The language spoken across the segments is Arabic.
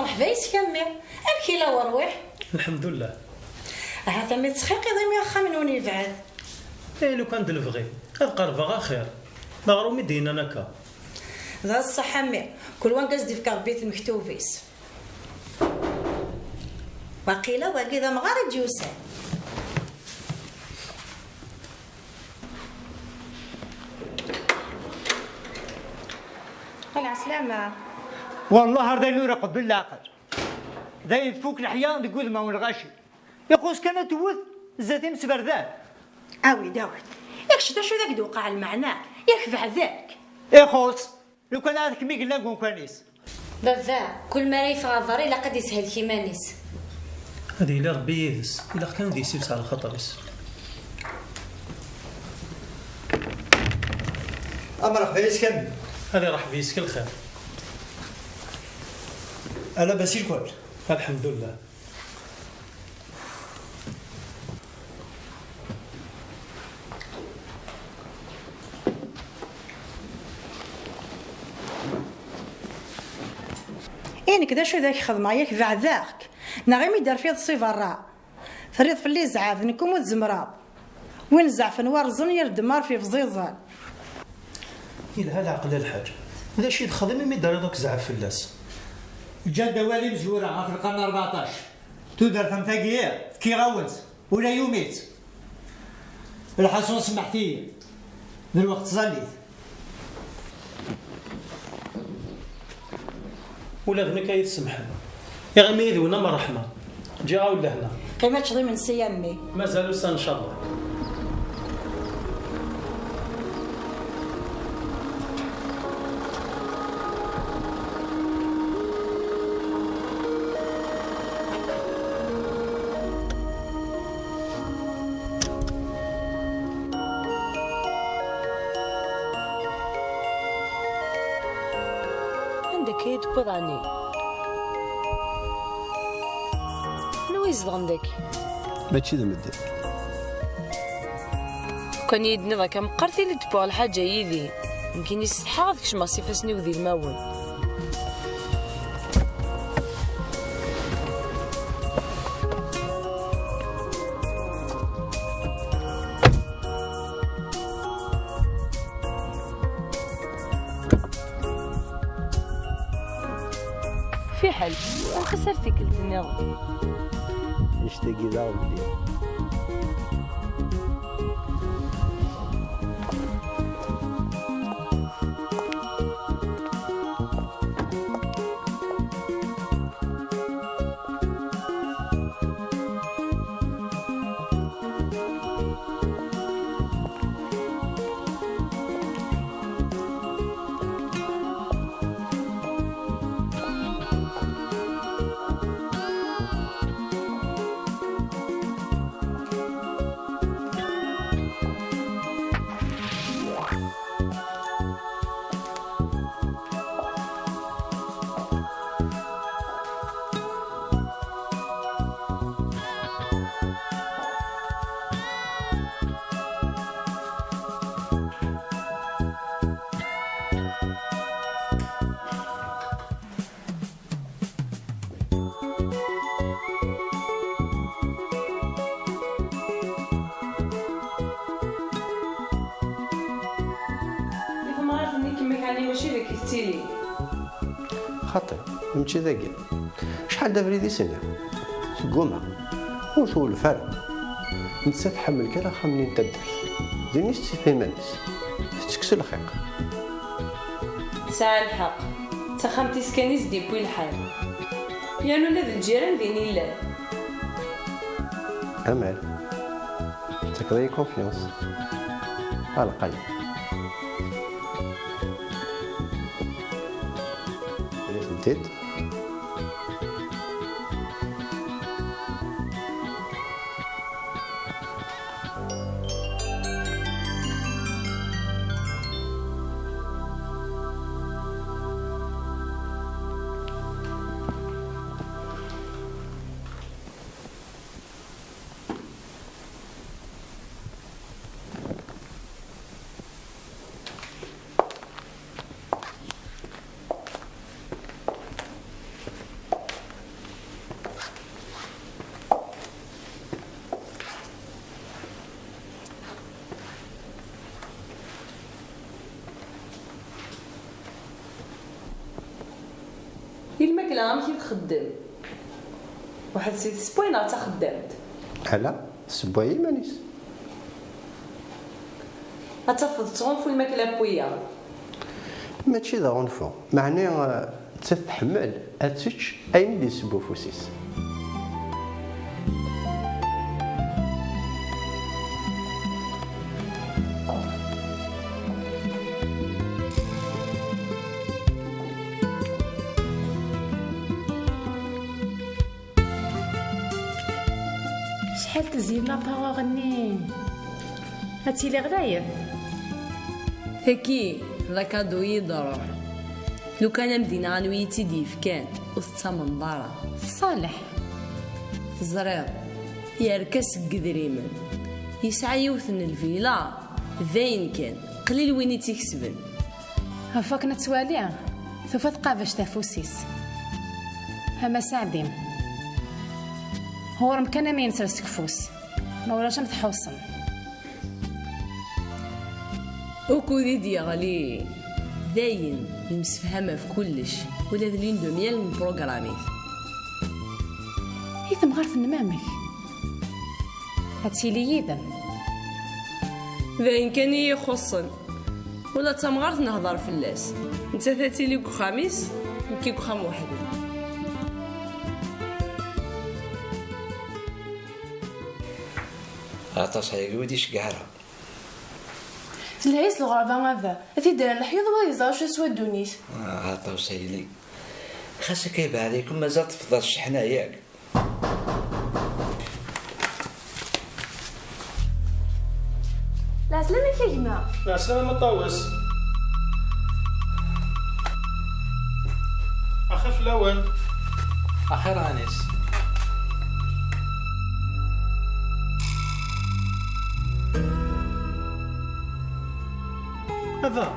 مرحبا يسكمي أبكي لا وروح. الحمد لله. هذا مي تسخيق يضيم يا خا من وين يبعد. لو كان دلفغي القرفة خير مغرومي دينا نكا. ذا الصحة مي كل وان قصدي في كربيت المكتوفيس. باقيلا باقي ذا مغارد يوسف. على سلامة. والله هذا يرقب بالعقل ذا يفوك الحياة تقول ما هو الغاشي يقوس كانت توث زاتي مسبردان عاود ياكش دا شو ذاك دوقع المعنى ياك بعد ذاك يخوص لو كان هذاك مي قلنا نكون كوانيس بابا كل ما رايف غاضري لا قد يسهل كيمانيس. هذه إلا ربي يهز إلا كان دي يسيس على الخطريس. أمرك فايس كمل هذه راح بيسك الخير. أنا بسير كل الحمد لله. إنك دا شو ذاك خدمة ياك بعد ذاك نغيمي دار فيه الصيف الراء فريض في اللي زعاف نكون وتزمراب وين زعف نوار الزن يرد مار في فزيزان. إلا هذا عقل الحاج هذا شي الخدمة مي دار دوك زعف في اللاس. الجادة والي مزورة في القرن 14 تودر ثمثاقية كي غاونز ولا يوميت الحسون سمحتي من الوقت صليت ولا ذنك يتسمحن يا غمي يذونا ما رحمة جاء ولا هنا قيمة تشضي من سيامي مازالوا سا إن شاء الله. عندك هيد بضعني نو يزدغن داك ماشي ذا مدة كان يدنا ذاك مقرتي اللي تبوع الحاجة يدي يمكن يستحق هذاك شما صيفاسني وذي الماون. في حل انا خسرتك النظام نشتاقي ذا ولي ماشي ذاك التيلي خاطر ماشي ذاكي شحال دا فريدي سنة تقومها وش هو الفرق نسا تحمل كلا خمنين تدرس زينيش تسيفي مانس تكسو الخيق ساعة الحق تخمتي سكانيس دي بوي الحال يعني ولاد الجيران ديني الله أمال تكضي كونفيونس على القلب فهمتيت؟ الماكله غير كي تخدم واحد سيت سبوينه تا خدامت على سبويي مانيس غتفض تغنفو الماكله بويا ماشي ذا غنفو معني تتحمل اتش اين اللي يسبو فوسيس. شحال تزين لاباغ غني هاتي لي غلايب هكي لا كادو يضرع لو كان مدينة غنويتي ديف كان وثتا من دارا صالح تزريض يركس قدريمن يسعى يوثن الفيلا ذاين كان قليل وين تيكسبن هفاك نتوالي ثوفا تقافش تافوسيس هما سعدين هو رمكان ما ينسرس كفوس ما ولاش نتحوصن وكودي ديالي داين المسفهمة في كلش ولا ذلين دوميال من بروغرامي هي ثم غارف نمامك هاتي لي يذا ذاين كان يخصن ولا تمغارت نهضر في اللاس انت ثاتي ليك خميس كيك خام واحد عطاس هاي وديش قهرة الهيس الغربة ماذا أثي دار الحيض ويزار شو سوى الدونيس عطاس هايلي خاصك يبقى عليكم مازال تفضل الشحنة ياك لا سلامك يا جماعة لا سلامة طاوس أخف لون أخير أنيس هذا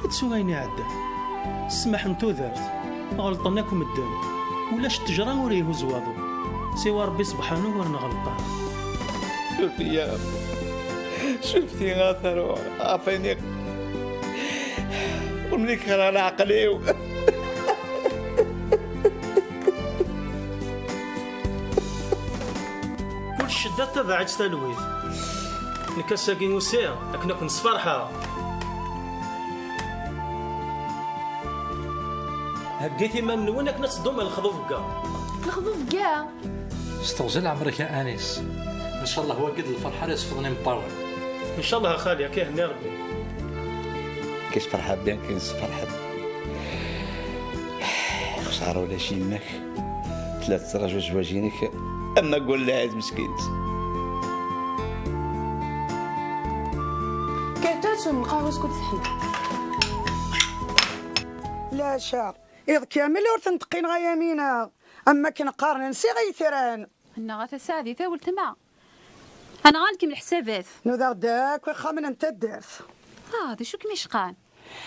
تسويني عدا السماح نتو دارت غلطناكم الدم ولاش التجرى وريه زواضو سوى ربي سبحانه ورنا غلطان. شوفي يا شفتي غاثر عافيني وملي كان على عقلي كل الشدة تبعت تلويث نكساكين وسيا لكن كنت فرحة هكيتي ما من وينك نصدم الخضوف كاع الخضوف كاع استغزل عمرك يا انيس ان شاء الله هو قد الفرحه يصفضني من برا ان شاء الله خالي كيهني ربي كيش فرحة بين كيس فرحة خسارة ولا شي ماك ثلاث رجل زواجينك اما قول لها هاد مسكينت كاتات ونلقاو اسكت تحل لا شا إذ كامل ورث نتقين غيامينا أما كنقارن نسي غيثران أنا غتساعدي تا ولتما أنا غالكم الحسابات نذا داك وخامن أنت الدرس هذا شو كمشقان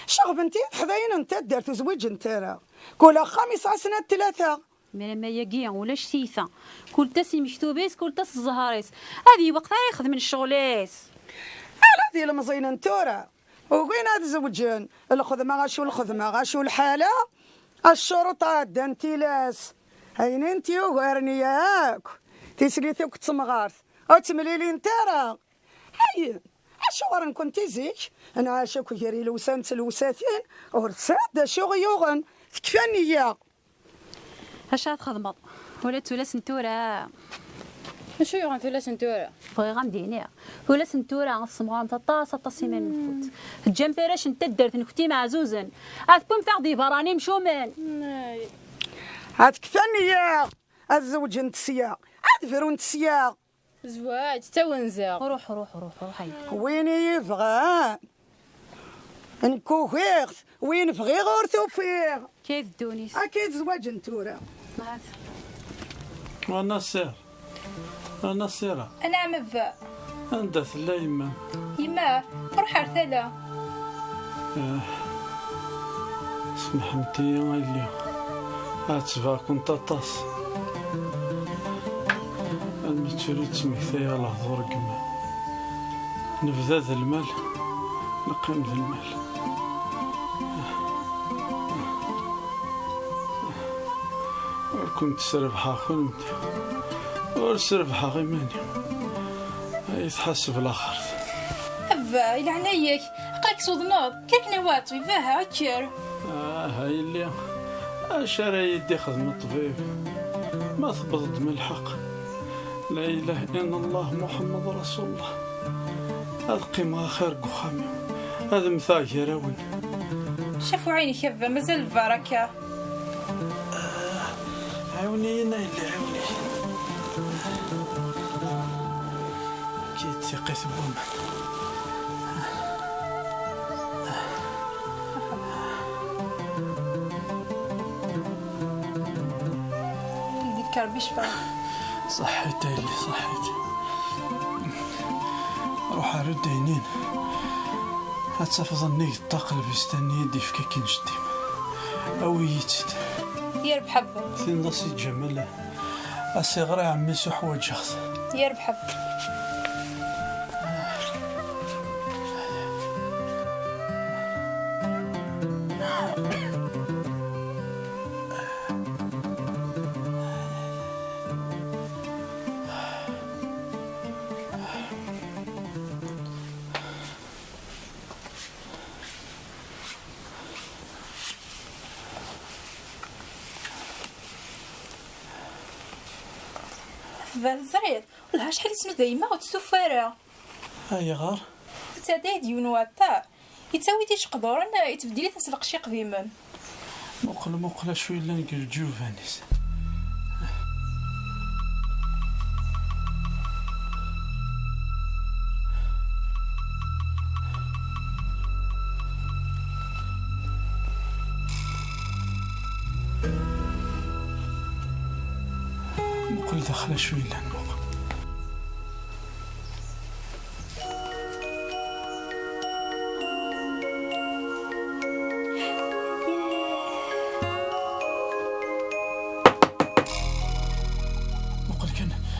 شغب انتي حذاين أنت الدرس وزوج انت راه كل خميس سنة 3 ما يقيا ولا شتيثا كل تاسي مشتوبيس كل تاس الزهاريس هذه وقتها ياخذ من الشغليس على هذه المزينة انتورا وين هذا زوجين الخدمة غاشو الخدمة غاشو الحالة الشروط عاد انتي لاس هين انتي وغيرني ياك تسليثوك تسمغارث او تمليلي انتارا هين عشو غير كنتي زيك انا عاشاك ويري لوسان تلوساتين ورساد شو غيوغن تكفاني يا هاشا تخدمط ولا تولاس نتورا شو يغن تولاس نتورا بغي غندينيها تولاس نتورا غنصمغام تطاس التصيمان نفوت الجمبيراش انت درت نكتي مع زوزن هاتكم فاغدي براني مشومن هاد كفاني يا الزوج انت سيا هاد فيرون تسيا زواج تا ونزا روح وين يبغى نكوخيغ وين بغي غير توفيغ كيف دونيس اكيد زواج نتورا وانا سير انا سيرة انا عم فا انت ثلا يما روح ارثلا اسمح انتي يا اللي اتفا كنت طاس المتشري تسمحتي يا الهضور كما نبدا ذا المال نقيم ذا المال كنت سربحة خنت ورسربحة غي ماني يتحسب الآخر. أبا إلى عنايك قاك صدناض كاك نواتي فاها أكير. هاي اللي أشاري يدي خدم الطبيب ما ثبضت من الحق. لا إله إلا الله محمد رسول الله. هذا قيمة خير قخامي هذا مثال يراون. شافوا عيني أبا مازال البركة. عاونينا اللي عاوني كي تيقيت بوما. يذكر بشفا صحيت اللي صحيت. روح أرد عينين هتفضل النيك الطاقل بيستني يدي في كاكين جديم أو يتد يربح حبا ثين نصي جمله الصغرى عمي سح وجهت يربح حبا. زريد ولا شحال اسمو دايما وتسوفارا. هاي غار تادي ديون واتا يتساوي تيش قدورن يتبدلي تنسبق شي قديما. مقل شوي لا نقل جوفانيس. مقل داخله شوي لا نموق.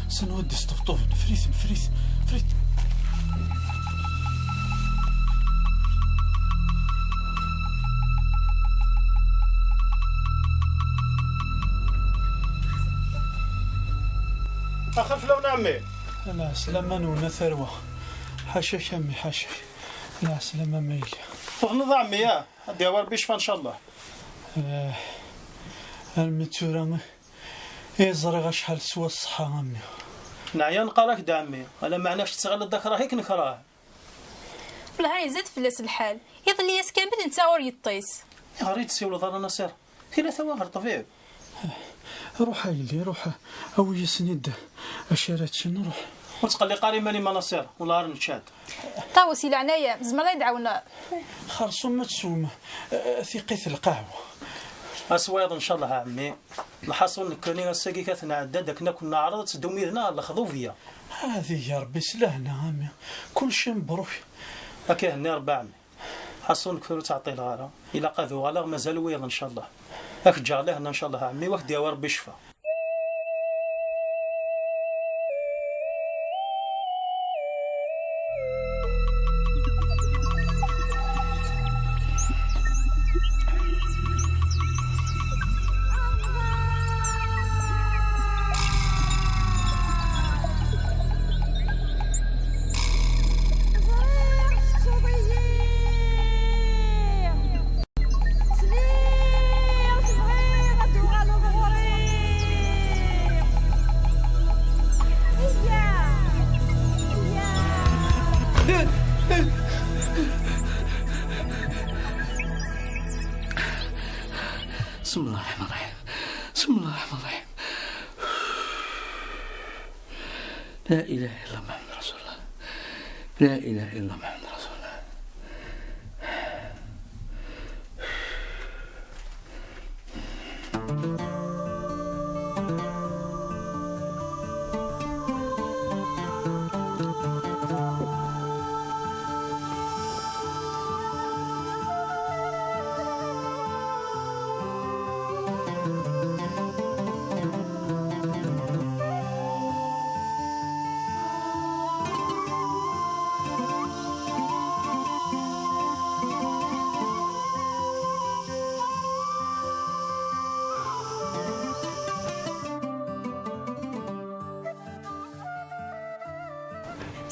سنودي استفطوف فريت اخر فلون عمي. لا سلامة نونا ثروة حاشاك عمي حاشاك. لا سلامة ميلي تغنض عمي يا هدي اوار بيشفى ان شاء الله. المتورة يزرق شحال سوا الصحة عمي. نعيا نقراك دا عمي انا معناش تستغل الذكرى هيك نكراه. ولا هاي زاد فلاس الحال يظل ياس كامل انت اور يطيس. غير تسيولو دار نصير ثلاثة واحد طبيعي. روح هايلي روح او يسند اشارات شنو روح وتقلي قاري مالي ما نصير ولا نشاد. طاوسي العناية زمرا يدعونا خرصوم ما تسوم ثقيت القهوة. اسويض ان شاء الله عمي الحصول كوني الساقي كاتنا عدادك كنا عرضت دوميرنا الخضوفيه. هذه يا ربي سلهنا عمي كل شيء مبروك. هكا هني ربع عمي حصول كثر تعطي الغاره الى قاذو غلا مازال ويض ان شاء الله. هاك جا له ان شاء الله عمي واحد يا ربي شفا. بسم الله الرحمن الرحيم. بسم الله الرحمن الرحيم. لا إله إلا الله محمد رسول الله. لا إله إلا الله محمد رسول الله.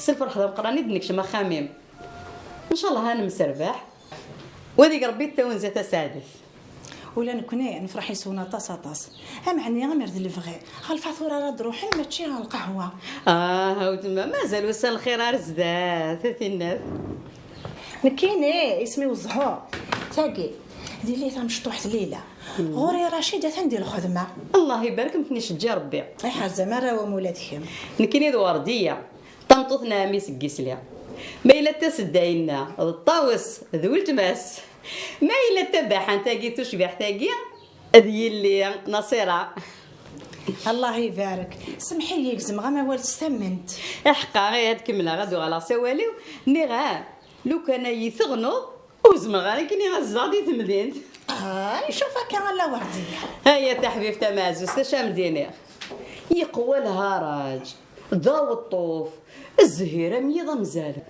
حس الفرح ذا مقراني دنك ما خامم ان شاء الله هانم مسرباح وذيك ربي التونزه تسعدت ولا نكوني نفرح يسونا طاس معني غير مرد الفغي الفاتوره راه تروح ماشي القهوه هاو تما مازال وصل الخير رزدات الناس نكيني اسمي الزهور تاقي دير لي مشطوحه الليله غوري رشيده تندير الخدمه الله يبارك متنشجي ربي اي حاجه مره ومولاتهم نكيني ورديه طنطوثنا ميس قيسليا ما الا تسداينا الطاوس ذول تماس ما الا تباح انت كي تشبح تاقي هذه اللي نصيره الله يبارك سمحي لي يكزم غا ما والد استمنت حقا غير هاد كمله غادو على سواليو نيغا لو كان يثغنو وزما غير كني غزادي تمدينت نشوفها كان لا ورديه هيا تا حبيب تمازوس تشام دينير يقوى الهراج ضاو الطوف الزهيره ميضه مزاله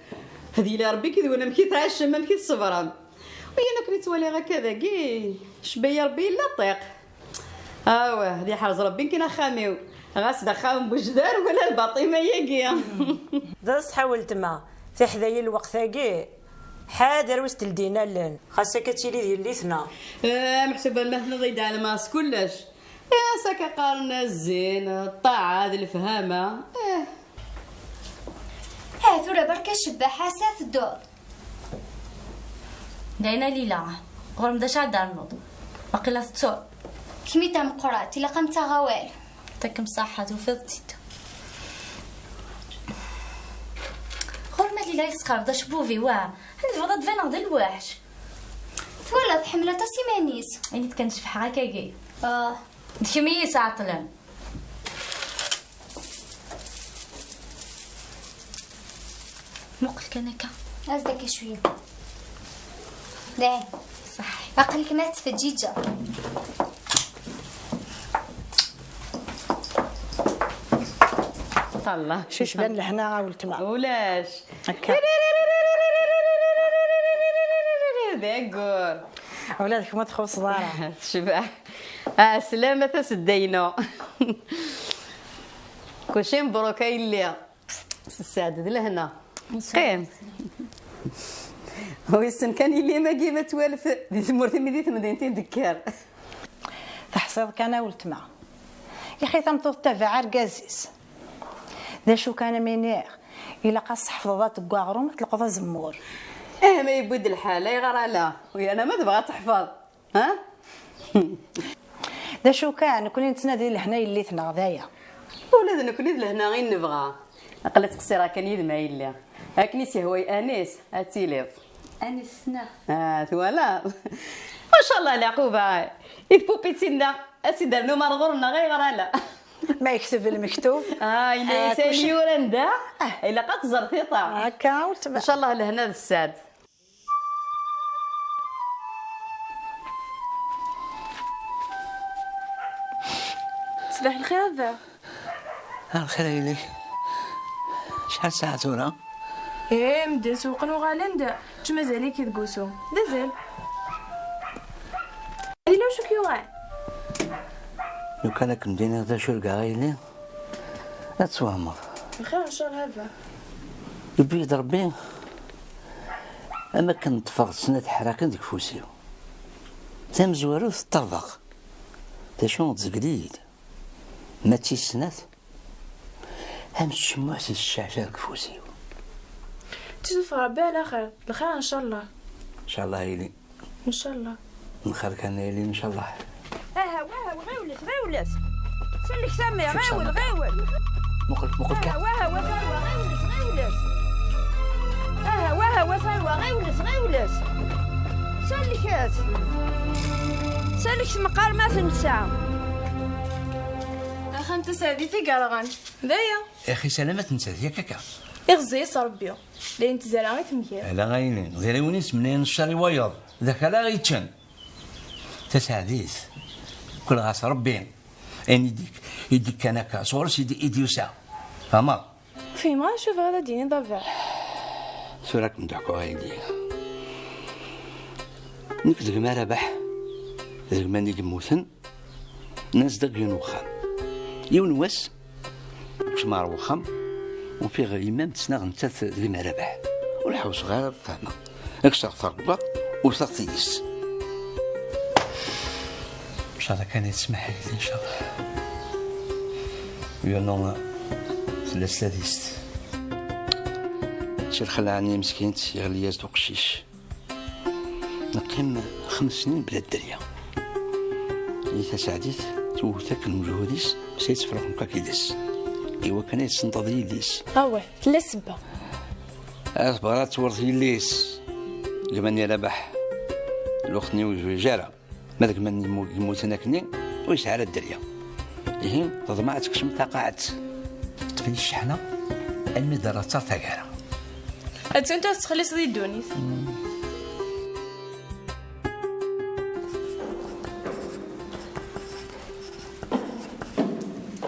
هذه اللي ربي كي وانا مكي تعشى ما مكي الصبران ويانا كنت تولي هكذا كي شبيه ربي لا طيق هذه حرز ربي كنا خاميو غاس دخاهم بوجدار ولا الباطيمه ياكيا درس حاولت ما في حذايا الوقت ثاقي حاضر وسط الدينا لين خاصك تشيلي ديال ليثنا محسوبه المهنه ضيد على ماس كلش ساكا قارنا الزين الطاعه هذه الفهامه ثورة بركة شباحة ساث الدور داينا ليلة غرم داش عدار نوض باقي لا تصور كميتا مقرات إلا قمتا غوال تكم صحة وفضتي غرمة ليلة يسخر داش بوفي واه عندي وضع دفانا ذا الواحش ثوالة حملة تسيمانيس يعني تكنشف حراكاكي دخميس عطلان مقل كنكا أزدك شوية داي صح أقل كمات في الجيجة الله شوش بان لهنا عاولت معه ولاش هكا داكور ولادك ما تخوف صدارة شبع سلامة تسدينا كلشي مبروك اللي السعادة لهنا قيم هو السن كان اللي ما كيما توالف دي تمورتي مديت مدينتين دكار تحصيل كان ولت معه يا اخي تمطوط تافع ركازيس دا شو كان مينير الا قاص حفظات كواغروم تلقى زمور ما يبود الحاله يغرى لا ويا انا ما تبغى تحفظ ها دا شو كان كوني نتنادي لهنا اللي ثنا غدايا ولاد نكوني لهنا غير نبغى قلت قصيره كان يدما يلا هاكني سهوي انيس اتيليف انيس سنا ثوالا ما شاء الله العقوبه يتبوبيتينا اسيدرنو مرغورنا غير لا ما يكتب المكتوب الا ساليورن دا الا قد زرتي طاع هكا ان شاء الله لهنا الساد صباح الخير هذا الخير عليك شحال ساعة تورا؟ مدن سوقن وغالندا اش مازالي كيدقوسو دازال هادي لو شو كيوغان لو كان راك مدينة غدا شو الكاغيلي لا تسوامر بخير ان شاء الله هذا يبيض ربي اما كنطفغ سنة حراكة ديك فوسيو تام زوارو تطرفق تا شو تزقليد ما تيسنات هم الشموع سي الشعشع ديك فوسيو تشوف ربي على خير الخير ان شاء الله ان شاء الله يلي ان شاء الله الخير كان يلي ان شاء الله غيولس سلك سمي غيول مقل كا غيولس سلك مقار ما تنسى اخا تسادي في كارغان دايا يا اخي سلامة تنسى يا كاكا يغزي صربيو لين تزرع غير تمكير لا غاينين غير ونيس منين الشاري وياض ذاك لا غيتشن تسعديس كل غاس ربي ان يديك كان هكا صورس يدي يساع فما في ما نشوف هذا ديني ضفع سوراك مدعكو غايدي نكذب ما ربح ذاك ما نيك موثن ناس دق ينوخام يونوس باش ما روخام وفي غير إمام تسناغ نتات ذي مرابح والحوس غير فهمة اكسر ثربة وثقتيس إن شاء الله كان يتسمح لي إن شاء الله ويونو ثلاثة شي خلاني مسكينت يغلي يزدو قشيش نقيم 5 سنين بلا الدريا اللي تساعديت توتاك المجهوديس سيتفرغ مكاكيدس ايوا كان يتسنطض يليس اوه لا سبه اصبرات تورث يليس لمن يربح الاختني وجاره ماذاك من يموت هناكني ويسعى على الدريا إيه تضمعت كشم تقعت تفي الشحنه المدرة ترتقع انت تخلص ذي الدونيس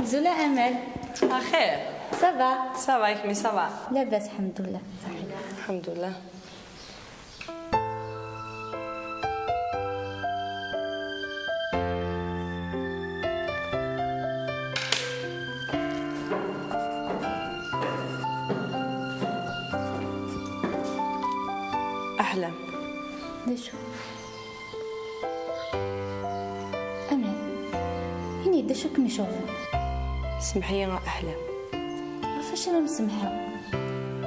زولا امل خير صافا صافا يكمي صافا لاباس الحمد لله الحمد لله أحلام ليش أمل هني دا شوك نشوف سمحي يا أحلام عرفاش أنا مسمحة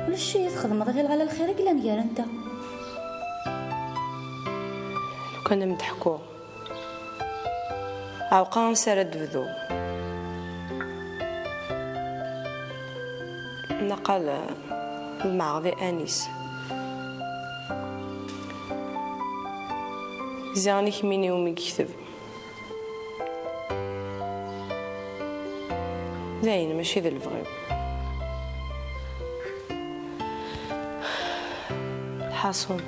ولا شي تخدم غير على الخير قلا نيار أنت لو كان مضحكو عوقا نسرد بذو نقل المعغضي أنيس زاني كميني ومي يكتب زين ماشي ذا الفغيب الحاصون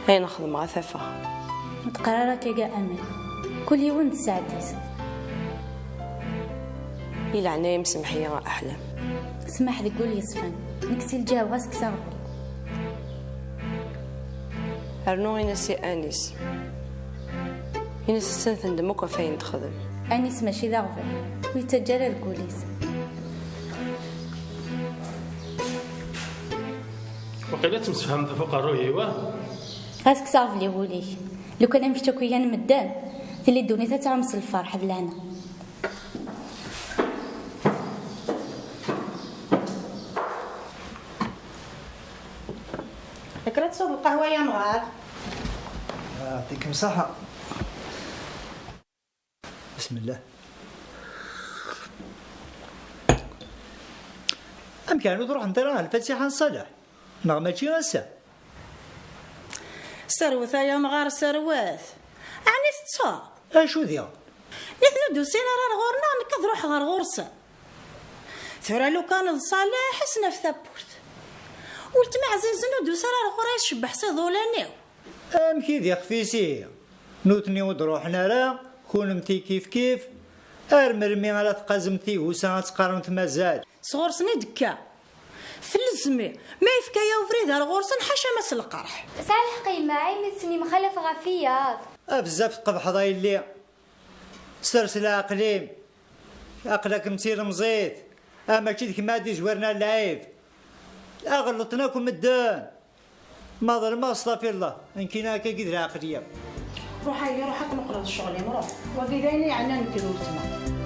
هاي نخدم غثافة تقرارك يا أمل كل يوم تساعديس يلعناي مسمحية غا أحلام سمح لي قول يصفن نكسي الجاو غاسك ساغل أرنو ينسي أنيس ينسي السنة ندمك وفين تخدم أنيس ماشي ذا غفل ويتجرى الكوليس وقيلا تمسفهم فوق الروي واه غاسك صافي لي وليك لو كان مشتاك ويا المدان اللي دوني تعمس الفرح بلانا فكرة تصوب القهوة يا نغار يعطيك الصحة بسم الله أمكانو تروح نطيرها الفاتحة نصلح ماشي غاسا سروث يا نغار سروات أعني تتصاب أشو ذي نحن دوسينا راه غورنا نكد روح غير غورسا ثورا لو كان صالح حسنا في ثبوت ولت معززنو دوسا راه غورا يشبح صيدولانيو أمكي ذي خفيسي نوتني ودروحنا راه كونمتي كيف أرمرمي على تقازمتي وساعة تقارنت مازال صغورسني دكا في الزمي ما يفكا يا وفريد الغورسن حاشا مس القرح صالح قيمة عيني تسني مخالف غفيات بزاف تقبح ضايلي سرسل عقليم عقلك متير مزيد ماشي ديك مادي زورنا العيب غلطناكم الدان ما ظلم اصطفي الله يمكن هكا قدر عقليه روحي نقرا الشغل يا مرو وكذا يعني عنا نكلو تما